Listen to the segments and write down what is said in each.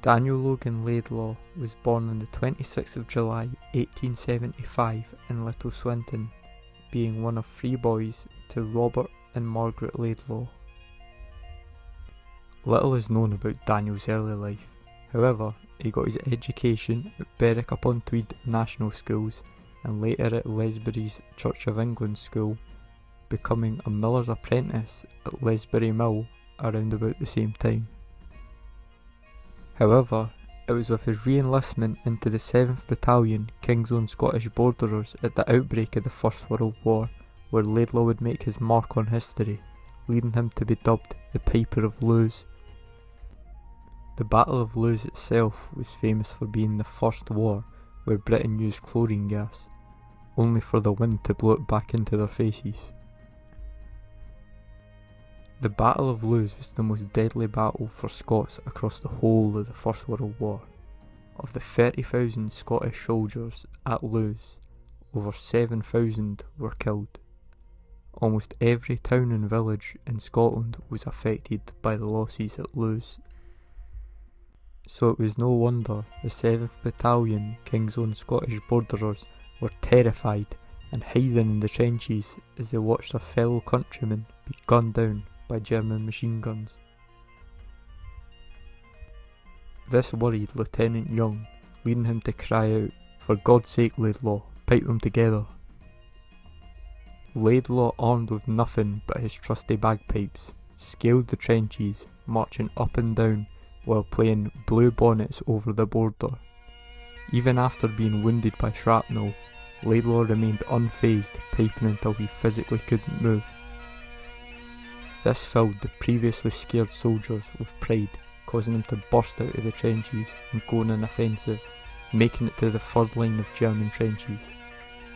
Daniel Logan Laidlaw was born on the 26th of July 1875 in Little Swinton, being one of 3 boys to Robert and Margaret Laidlaw. Little is known about Daniel's early life. However, he got his education at Berwick-upon-Tweed National Schools and later at Lesbury's Church of England School, becoming a miller's apprentice at Lesbury Mill around about the same time. However, it was with his re-enlistment into the 7th Battalion King's Own Scottish Borderers at the outbreak of the First World War where Laidlaw would make his mark on history, leading him to be dubbed the Piper of Loos. The Battle of Loos itself was famous for being the first war where Britain used chlorine gas, only for the wind to blow it back into their faces. The Battle of Loos was the most deadly battle for Scots across the whole of the First World War. Of the 30,000 Scottish soldiers at Loos, over 7,000 were killed. Almost every town and village in Scotland was affected by the losses at Loos. So it was no wonder the 7th Battalion King's Own Scottish Borderers were terrified and hiding in the trenches as they watched their fellow countrymen be gunned down by German machine guns. This worried Lieutenant Young, leading him to cry out, "For God's sake, Laidlaw, pipe them together." Laidlaw, armed with nothing but his trusty bagpipes, scaled the trenches, marching up and down while playing Blue Bonnets over the border. Even after being wounded by shrapnel, Laidlaw remained unfazed, piping until he physically couldn't move. This filled the previously scared soldiers with pride, causing them to burst out of the trenches and go on an offensive, making it to the third line of German trenches,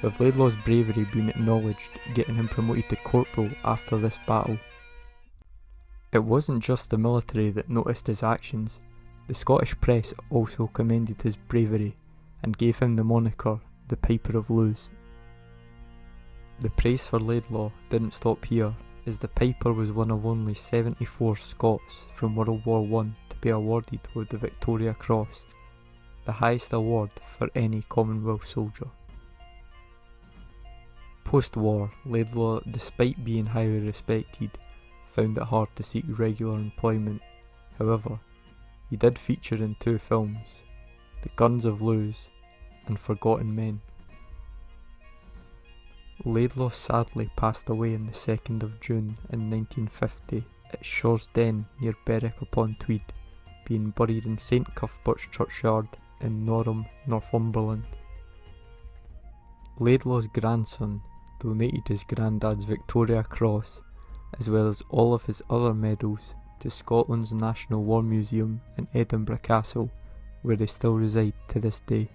with Laidlaw's bravery being acknowledged, getting him promoted to corporal after this battle. It wasn't just the military that noticed his actions. The Scottish press also commended his bravery and gave him the moniker the Piper of Loos. The praise for Laidlaw didn't stop here, as the Piper was one of only 74 Scots from World War I to be awarded with the Victoria Cross, the highest award for any Commonwealth soldier. Post-war, Laidlaw, despite being highly respected, found it hard to seek regular employment. However, he did feature in 2 films, The Guns of Loos and Forgotten Men. Laidlaw sadly passed away on the 2nd of June in 1950 at Shoresden near Berwick-upon-Tweed, being buried in St Cuthbert's Churchyard in Norham, Northumberland. Laidlaw's grandson donated his granddad's Victoria Cross, as well as all of his other medals, to Scotland's National War Museum in Edinburgh Castle, where they still reside to this day.